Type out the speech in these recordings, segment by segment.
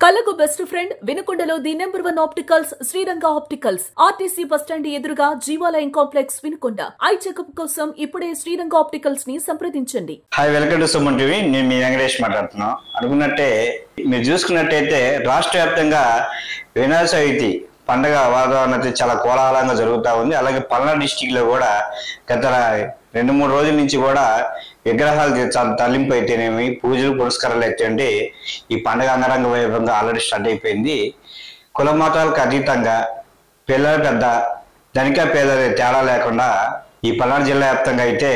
కళకు best friend వినుకొండలో the number 1 opticals Sriranga opticals RTC bus stand ఎదురుగా Jeevalayam complex Vinukonda. Eye checkup కోసం ఇప్పుడే శ్రీరంగ ఆప్టికల్స్ ని సంప్రదించండి. Hi, welcome to Suman TV. నేను మీ వెంకటేష్ మాట్లాడుతున్నా. అనుకున్నట్టే మీరు చూసుకున్నట్టయితే రాష్ట్ర వ్యాప్తంగా వినాయక చవితి పండుగ వాతావరణం అయితే చాలా కోలాహలంగా జరుగుతూ ఉంది. అలాగే పల్నాడు డిస్టిక్ లో కూడా గత 2-3 రోజుల నుంచి కూడా విగ్రహాలు తరలింపు అయితేనేమి, పూజలు పురస్కారాలు అయితేంటి ఈ పండుగ అంగరంగ వైభవంగా ఆల్రెడీ స్టార్ట్ అయిపోయింది. కుల మతాలకు అతీతంగా పిల్లల పెద్ద ధనిక పేద తేడా లేకుండా ఈ పల్నాడు జిల్లా వ్యాప్తంగా అయితే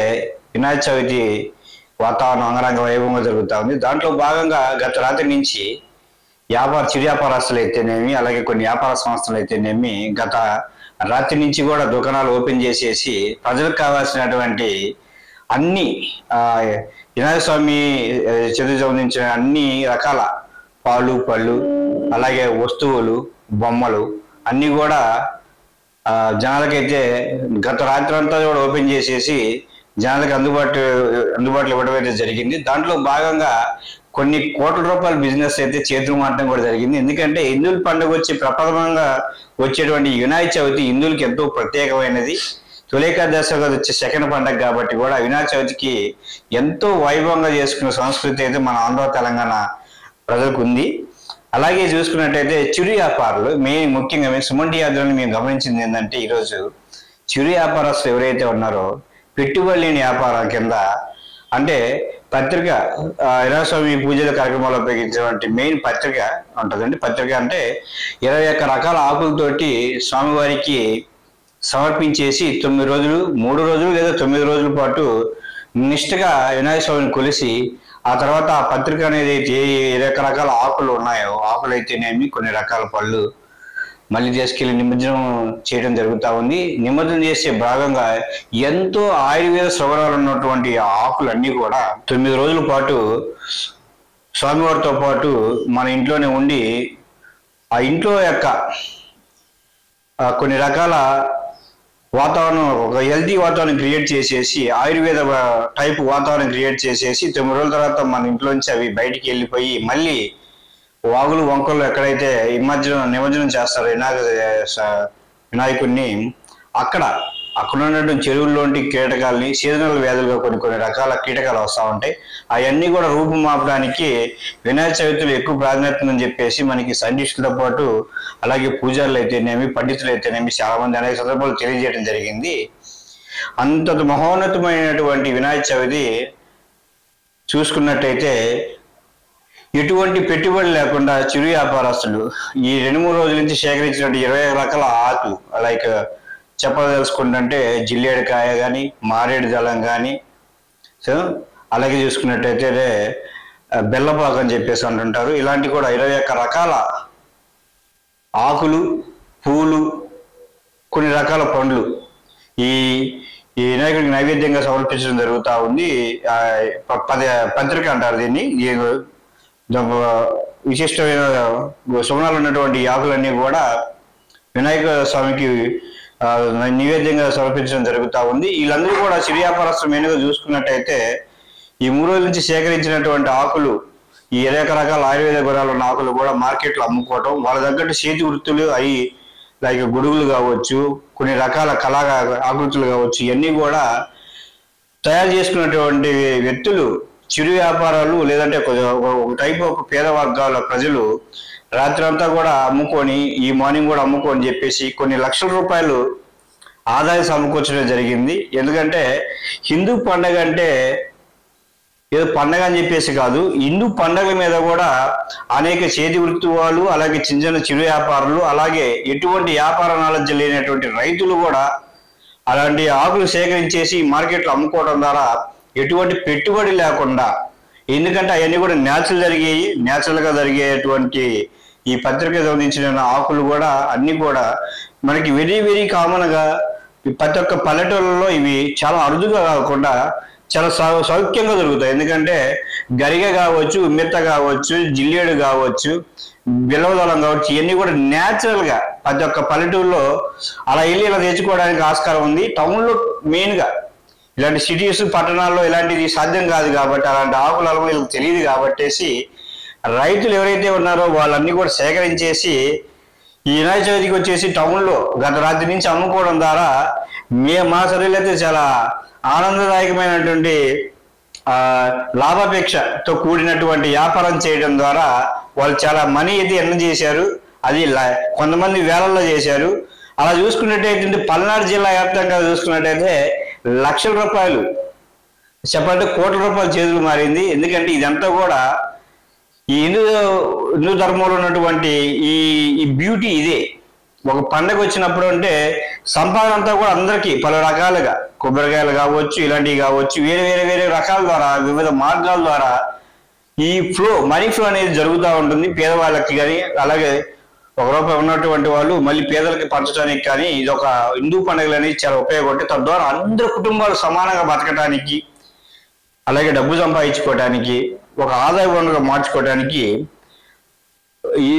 వినాయక చవితి వాతావరణం అంగరంగ వైభవంగా జరుగుతూ ఉంది. దాంట్లో భాగంగా గత రాత్రి నుంచి చిరు వ్యాపారస్తులు అయితేనేమి, అలాగే కొన్ని వ్యాపార సంస్థలు అయితేనేమి గత రాత్రి నుంచి కూడా దుకాణాలు ఓపెన్ చేసేసి ప్రజలకు కావాల్సినటువంటి అన్ని వినాయక స్వామి చతుర్థికి సంబంధించిన అన్ని రకాల పాలు పళ్ళు అలాగే వస్తువులు బొమ్మలు అన్నీ కూడా జనాలకైతే గత రాత్రి అంతా కూడా ఓపెన్ చేసేసి జనాలకు అందుబాటులో ఇవ్వడం అయితే జరిగింది. దాంట్లో భాగంగా కొన్ని కోట్ల రూపాయల బిజినెస్ అయితే చేతులు మారడం కూడా జరిగింది. ఎందుకంటే హిందువుల పండుగ వచ్చి ప్రప్రథమంగా వచ్చేటువంటి వినాయక చవితి హిందువులకి ఎంతో ప్రత్యేకమైనది. తొలేకాదశిగా వచ్చే సెకండ్ పండుగ కాబట్టి కూడా వినాయక చవితికి ఎంతో వైభవంగా చేసుకునే సంస్కృతి అయితే మన ఆంధ్ర తెలంగాణ ప్రజలకు ఉంది. అలాగే చూసుకున్నట్టయితే చిరు వ్యాపారులు ముఖ్యంగా సుమన్ టీవీ ఆధ్వర్యంలో మేము గమనించింది ఏంటంటే ఈరోజు చిరు వ్యాపారస్తులు ఎవరైతే ఉన్నారో పెట్టుబడి లేని వ్యాపారం కింద అంటే పత్రిక వినాయకస్వామి పూజల కార్యక్రమాలు ఉపయోగించేటువంటి మెయిన్ పత్రిక ఉంటుందండి. పత్రిక అంటే 21 రకాల ఆకులతోటి స్వామివారికి సమర్పించేసి 9 రోజులు 3 రోజులు లేదా 9 రోజుల పాటు నిష్ఠగా వినాయక స్వామిని కొలిసి ఆ తర్వాత ఆ పత్రిక అనేది 21 రకాల ఆకులు ఉన్నాయో ఆకులు అయితేనేమి కొన్ని రకాల పళ్ళు మళ్ళీ తీసుకెళ్లి నిమజ్జనం చేయడం జరుగుతూ ఉంది. నిమజ్జనం చేసే భాగంగా ఎంతో ఆయుర్వేద శ్రవణాలు ఉన్నటువంటి ఆకులన్నీ కూడా 9 రోజుల పాటు స్వామివారితో పాటు మన ఇంట్లోనే ఉండి ఆ ఇంట్లో యొక్క కొన్ని రకాల వాతావరణం ఒక హెల్తీ వాతావరణం క్రియేట్ చేసేసి ఆయుర్వేద టైప్ వాతావరణం క్రియేట్ చేసేసి 9 రోజుల తర్వాత మన ఇంట్లోంచి అవి బయటికి వెళ్ళిపోయి మళ్ళీ వాగులు వంకలు ఎక్కడైతే నిమజ్జనం చేస్తారో వినాయకుడిని అక్కడ ఉన్నటువంటి చెరువుల్లోంటి కీటకాలని సీజనల్ వ్యాధులుగా కొన్ని రకాల కీటకాలు వస్తూ ఉంటాయి. అవన్నీ కూడా రూపుమాపడానికి వినాయక చవితిలో ఎక్కువ ప్రాధాన్యత అని చెప్పేసి మనకి సైంటిస్టులతో పాటు అలాగే పూజారులు అయితేనేమి పండితులు అయితేనేమి చాలా మంది అనేక సందర్భాలు తెలియజేయడం జరిగింది. అంత మహోన్నతమైనటువంటి వినాయక చవితి చూసుకున్నట్టయితే ఎటువంటి పెట్టుబడి లేకుండా చిరు వ్యాపారస్తులు ఈ 2-3 రోజుల నుంచి సేకరించినటువంటి 20 రకాల ఆకులు లైక్ చెప్పదలుచుకుంటే జిల్లేడుకాయ కానీ మారేడు దళం కానీ సో అలాగే చూసుకున్నట్టయితే బెల్లపాకు అని చెప్పేసి అంటుంటారు. ఇలాంటి కూడా 21 రకాల ఆకులు పూలు కొన్ని రకాల పండ్లు ఈ వినాయకుడికి నైవేద్యంగా సమర్పించడం జరుగుతూ ఉంది. పత్రిక అంటారు దీన్ని. విశిష్టమైన సుగుణాలు ఉన్నటువంటి ఆకులన్నీ కూడా వినాయక స్వామికి నైవేద్యంగా సమర్పించడం జరుగుతూ ఉంది. వీళ్ళందరూ కూడా చిరు వ్యాపారస్తులు మెయిన్గా చూసుకున్నట్టయితే ఈ 3 రోజుల నుంచి సేకరించినటువంటి ఆకులు ఈ 20 రకాల ఆయుర్వేద గుణాలు ఉన్న ఆకులు కూడా మార్కెట్లో అమ్ముకోవటం, వాళ్ళ తగ్గట్టు చేతి వృత్తులు అవి లైక్ గొడుగులు కావచ్చు, కొన్ని రకాల కళా ఆకృతులు కావచ్చు, ఇవన్నీ కూడా తయారు చేసుకున్నటువంటి వ్యక్తులు చిరు వ్యాపారాలు లేదంటే ఒక టైప్ ఆఫ్ పేద వర్గాల ప్రజలు రాత్రి అంతా కూడా అమ్ముకొని ఈ మార్నింగ్ కూడా అమ్ముకొని చెప్పేసి కొన్ని లక్షల రూపాయలు ఆదాయం సమకూర్చడం జరిగింది. ఎందుకంటే హిందూ పండగ అంటే ఏదో పండగ అని చెప్పేసి కాదు, హిందూ పండగల మీద కూడా అనేక చేతి వృత్తి వాళ్ళు అలాగే చిన్న చిరు వ్యాపారులు అలాగే ఎటువంటి వ్యాపార నాలెడ్జ్ లేనటువంటి రైతులు కూడా అలాంటి ఆకులు సేకరించేసి మార్కెట్లో అమ్ముకోవడం ద్వారా ఎటువంటి పెట్టుబడి లేకుండా, ఎందుకంటే అవన్నీ కూడా న్యాచురల్గా జరిగేటువంటి ఈ పత్రిక సంబంధించిన ఆకులు కూడా అన్ని కూడా మనకి వెరీ కామన్గా ప్రతి ఒక్క పల్లెటూళ్ళలో ఇవి చాలా అరుదుగా కాకుండా చాలా సౌఖ్యంగా దొరుకుతాయి. ఎందుకంటే గరిగ కావచ్చు, మిత్త కావచ్చు, జిల్లేడు కావచ్చు, బిలవదళం కావచ్చు, ఇవన్నీ కూడా న్యాచురల్గా ప్రతి ఒక్క పల్లెటూరులో అలా వెళ్ళి ఇలా తెచ్చుకోవడానికి ఆస్కారం ఉంది. టౌన్లో మెయిన్గా ఇలాంటి సిటీస్ పట్టణాల్లో ఇలాంటిది సాధ్యం కాదు కాబట్టి అలాంటి ఆకులు వీళ్ళకి తెలియదు కాబట్టేసి రైతులు ఎవరైతే ఉన్నారో వాళ్ళన్నీ కూడా సేకరించేసి ఈ వినాయక చవితికి వచ్చేసి టౌన్లో గత రాత్రి నుంచి అమ్ముకోవడం ద్వారా మా సర్వేలైతే చాలా ఆనందదాయకమైనటువంటి లాభాపేక్షతో కూడినటువంటి వ్యాపారం చేయడం ద్వారా వాళ్ళు చాలా మనీ అయితే ఎర్న్ చేశారు. అది కొంతమంది వేలల్లో చేశారు. అలా చూసుకున్నట్టయితే పల్నాడు జిల్లా వ్యాప్తంగా చూసుకున్నట్టయితే లక్షల రూపాయలు చెప్పాలంటే కోట్ల రూపాయల చేతులు మారింది. ఎందుకంటే ఇదంతా కూడా ఈ హిందూ ధర్మంలో ఉన్నటువంటి ఈ బ్యూటీ ఇదే. ఒక పండగ వచ్చినప్పుడు అంటే సంపాదన అంతా కూడా అందరికీ పలు రకాలుగా కొబ్బరికాయలు కావచ్చు, ఇలాంటివి కావచ్చు, వేరే వేరే వేరే రకాల ద్వారా వివిధ మార్గాల ద్వారా ఈ మనీ ఫ్లో అనేది జరుగుతూ ఉంటుంది పేదవాళ్ళకి. కానీ అలాగే ఒక రూపాయి ఉన్నటువంటి వాళ్ళు మళ్ళీ పేదలకి పంచడానికి కానీ ఇది ఒక హిందూ పండుగలు అనేది చాలా ఉపయోగపడి తద్వారా అందరు కుటుంబాలు సమానంగా బతకడానికి, అలాగే డబ్బు సంపాదించుకోవడానికి, ఒక ఆదాయ వనరుగా మార్చుకోవడానికి ఈ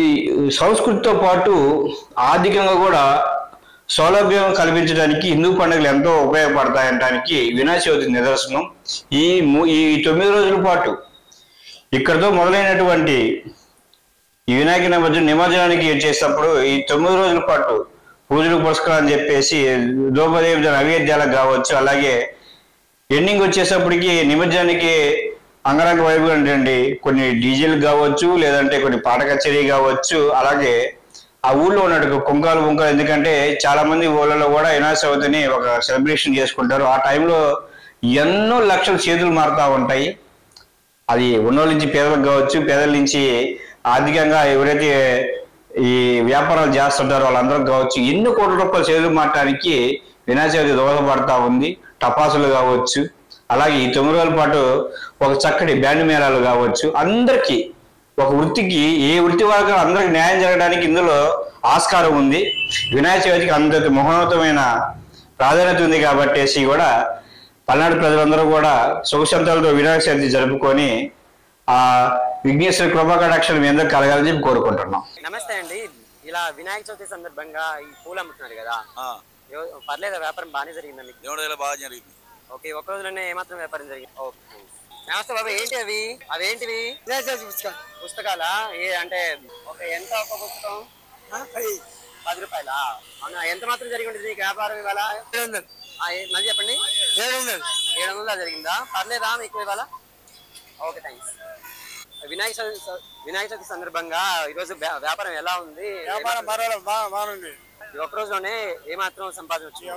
సంస్కృతితో పాటు ఆర్థికంగా కూడా సౌలభ్యం కల్పించడానికి హిందూ పండుగలు ఎంతో ఉపయోగపడతాయనడానికి వినాయక చవితి నిదర్శనం. ఈ 9 రోజుల పాటు ఇక్కడతో మొదలైనటువంటి ఈ వినాయక నిమజ్జనానికి చేసేటప్పుడు ఈ 9 రోజుల పాటు పూజలు పురస్కారం అని చెప్పేసి ద్రౌపదేవి నైవేద్యాలకు కావచ్చు, అలాగే ఎండింగ్ వచ్చేటప్పటికి నిమజ్జనానికి అంగరంగ వైభవం ఏంటండి కొన్ని డీజేలు కావచ్చు, లేదంటే కొన్ని పాట కచేరీ కావచ్చు, అలాగే ఆ ఊళ్ళో ఉన్నట్టు కుంకాలు ఎందుకంటే చాలా మంది ఊళ్ళలో కూడా వినాయక చవితిని ఒక సెలబ్రేషన్ చేసుకుంటారు. ఆ టైంలో ఎన్నో లక్షల చేతులు మారుతూ ఉంటాయి. అది ఉన్నోళ్ళ నుంచి పేదలకు కావచ్చు, పేదల నుంచి ఆర్థికంగా ఎవరైతే ఈ వ్యాపారాలు చేస్తుంటారో వాళ్ళందరూ కావచ్చు, ఎన్ని కోట్ల రూపాయల చేతులు మారటానికి వినాయక చవితి దోహదపడతా ఉంది. టపాసులు కావచ్చు, అలాగే ఈ 9 రోజుల పాటు ఒక చక్కటి బ్యాండ్ మేళాలు కావచ్చు, అందరికీ ఒక వృత్తికి ఏ వృత్తి వారికి అందరికి న్యాయం జరగడానికి ఇందులో ఆస్కారం ఉంది. వినాయక చవితికి అందరికి మహోన్నతమైన ప్రాధాన్యత ఉంది కాబట్టి కూడా పల్నాడు ప్రజలందరూ కూడా సుఖశాంతాలతో వినాయక చవితి జరుపుకొని ఆ విఘ్నేశ్వర కృపాకటాక్షలు మీ అందరికి కలగాలని చెప్పి కోరుకుంటున్నాం. నమస్తే అండి. ఇలా వినాయక చవితి సందర్భంగా ఈ పూలు అమ్ముతున్నారు కదా, పర్లేదా వ్యాపారం బాగానే జరిగిందా మీకు? బాగా జరిగింది. ఓకే, ఒక రోజులోనే ఏమాత్రం వ్యాపారం జరిగింది? ఓకే. నమస్తే బాబు, ఏంటి అవి? అవేంటివి? పుస్తకాలా? అంటే ఎంత ఒక పుస్తకం? 10 రూపాయలా? అవునా, ఎంత మాత్రం జరిగి ఉంటుంది నీకు వ్యాపారం ఇవాళ? 700. మళ్ళీ చెప్పండి. 700 జరిగిందా? పర్లేదా మీకు ఇవాళ? Okay, thanks. వినాయక చవితి సందర్భంగా ఈరోజు వ్యాపారం ఎలా ఉంది? వ్యాపారం బాగుంది. ఒక రోజులోనే ఏమాత్రం సంపాదన వచ్చింది?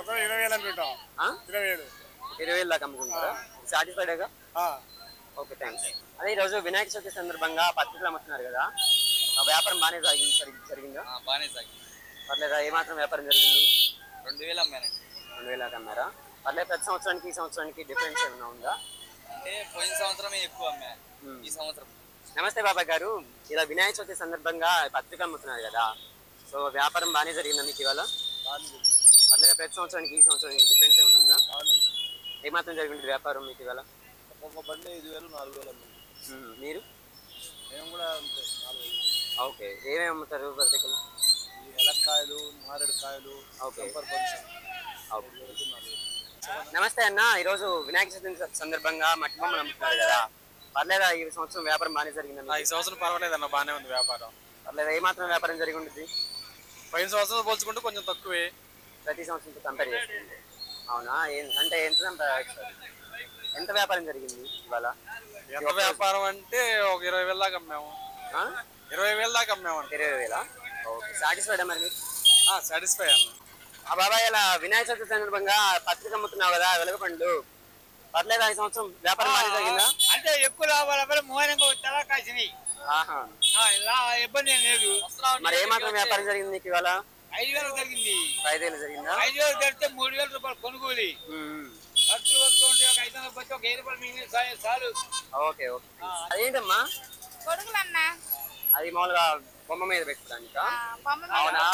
20,000 దాకా అమ్ముకుంటారా? సాటిస్ఫైడేగా? Okay, thanks. అదే ఈరోజు వినాయక చవితి సందర్భంగా పత్రికలు అమ్ముతున్నారు కదా, ఆ వ్యాపారం బాగానే జరిగిందా? బాగానే సాగింది. పర్లేదా? ఏమాత్రం వ్యాపారం జరిగింది? 2,000 అమ్మానండి. 2,000 దాకా అమ్మారా? పర్లేదు. ప్రతి సంవత్సరానికి ఈ సంవత్సరానికి డిఫరెన్స్ ఏమైనా ఉందా? అంటే పోయిన సంవత్సరమే ఎక్కువ అమ్మా, ఈ సంవత్సరం. నమస్తే బాబాయ్ గారు, ఇలా వినాయక చవితి సందర్భంగా పత్రికలు అమ్ముతున్నారు కదా, సో వ్యాపారం బాగానే జరిగిందా మీకు ఇవాళ? పర్లేదు. ప్రతి సంవత్సరానికి ఈ సంవత్సరానికి డిఫరెన్స్ ఏమైనా ఉందా? ఏమాత్రం జరిగింది వ్యాపారం మీకు ఇవాళ? ఒక్కొక్క బండి 5,000, 4,000 అమ్మాను. మీరు? మేము కూడా అంతే, 4,000. ఓకే. ఏమేమి అమ్ముతారు పత్రికలు? ఎలక్కాయలు, మారేడుకాయలు, నమస్తే అన్న, ఈరోజు వినాయక చవితి సందర్భంగా మట్టి బొమ్మలు అమ్ముతున్నారు కదా, పర్లేదా? ఈ సంవత్సరం వ్యాపారం బాగానే జరిగిందా? ఈ సంవత్సరం పర్వాలేదన్న, బాగానే ఉంది వ్యాపారం. పర్లేదు. ఏమాత్రం వ్యాపారం జరిగి ఉంటుంది? పోయిన సంవత్సరం పోల్చుకుంటే కొంచెం తక్కువే, ప్రతి సంవత్సరంతో కంపేర్ చేసుకుంటే. అవునా? అంటే ఎంత వ్యాపారం జరిగింది ఇవాళ? ఎంత వ్యాపారం అంటే ఒక 20,000 దాకా అమ్మాము. 20,000 దాకా అమ్మాము. 20,000? ఓకే. సాటిస్ఫైడా మరి మీరు? సాటిస్ఫై అన్న. బాబాయ్, ఇలా వినాయక చవితి సందర్భంగా పత్రిక అమ్ముతున్నావు కదా, వెలుగుపండు, పర్లేదా? ఈ సంవత్సరం వ్యాపారం బాగా జరిగిందా? అంటే ఎక్కువ లాభాలు మూలంగా తలా కాసినాయి, ఇబ్బంది ఏం లేదు. మరి ఏమాత్రం వ్యాపారం జరిగింది నీకు ఇవాళ? 5,000 జరిగింది. 5,000 జరిగిందా? 5,000 జరిగితే 3,000 రూపాయలు కొనుగోలు, ఖర్చులు వస్తూ ఉంటే ఒక 500 బట్టి ఒక 1,000 రూపాయలు మిగిలిన చాలు. ఓకే. ఓకే. అదేంటమ్మా? అది మామూలుగా బొమ్మ మీద పెట్టుకోవడానికి? అవునా?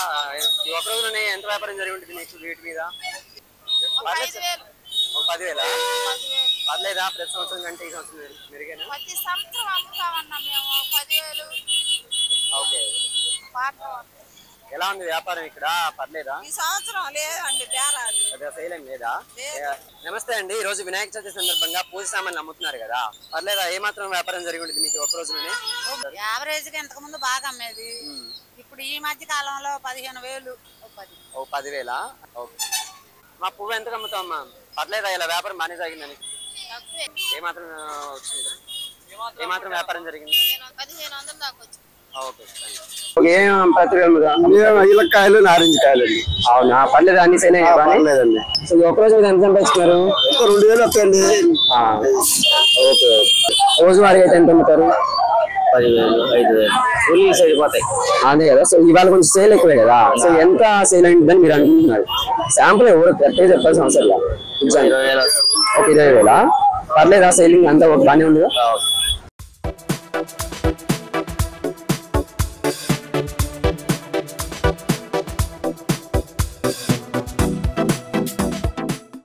ఒక రోజులోనే ఎంత వ్యాపారం జరిగి ఉంటుంది నీకు వీటి మీద? 10,000. 10,000? పర్లేదా? ప్రతి సంవత్సరం కంటే ఈ సంవత్సరం మెరుగైనా? ఓకే. ఎలా ఉంది వ్యాపారం ఇక్కడ? పర్లేదా? ఈ సంవత్సరం లేదండి, సేల్ ఏం లేదా? నమస్తే అండి. ఈ రోజు వినాయక చవితి సందర్భంగా పూజ సామాన్లు అమ్ముతున్నారు కదా, పర్లేదా? ఏ మాత్రం వ్యాపారం జరిగి ఉంటుంది మీకు ఒక రోజులోనే? యావరేజ్ గా ఇంతకు ముందు బాగా అమ్మేది, ఇప్పుడు ఈ మధ్య కాలంలో 15,000. 10,000? మా పువ్వు ఎంతకు అమ్ముతాం అమ్మా? పర్లేదా? ఇలా వ్యాపారం బాగానే జరిగిందని? ఏ మాత్రం వచ్చింది? ఏ మాత్రం వ్యాపారం జరిగింది? 1,500 దాకా వచ్చింది. ఇలక్కాయలు, నారింజ కాయలు అండి. అవునా? పర్లేదు, అన్ని లేదండి. ఒక రోజు ఎంత సంపాదిస్తున్నారు? 2,000 వస్తాయండి. ఓకే. రోజువారీ అయితే ఎంత అమ్ముతారు? 10,000, 5,000 ఫుల్ సరిపోతాయి. అదే కదా. సో ఇవాళ కొంచెం సేల్ ఎక్కువే కదా, సో ఎంత సేల్ అయిందని మీరు అనుకుంటున్నారు? శాంపుల్ ఎవరు కరెక్ట్గా చెప్పాల్సిన అవసరం లేదు. 20,000. ఒక 20,000? పర్లేదా? సేలింగ్ అంతా బాగానే ఉంది?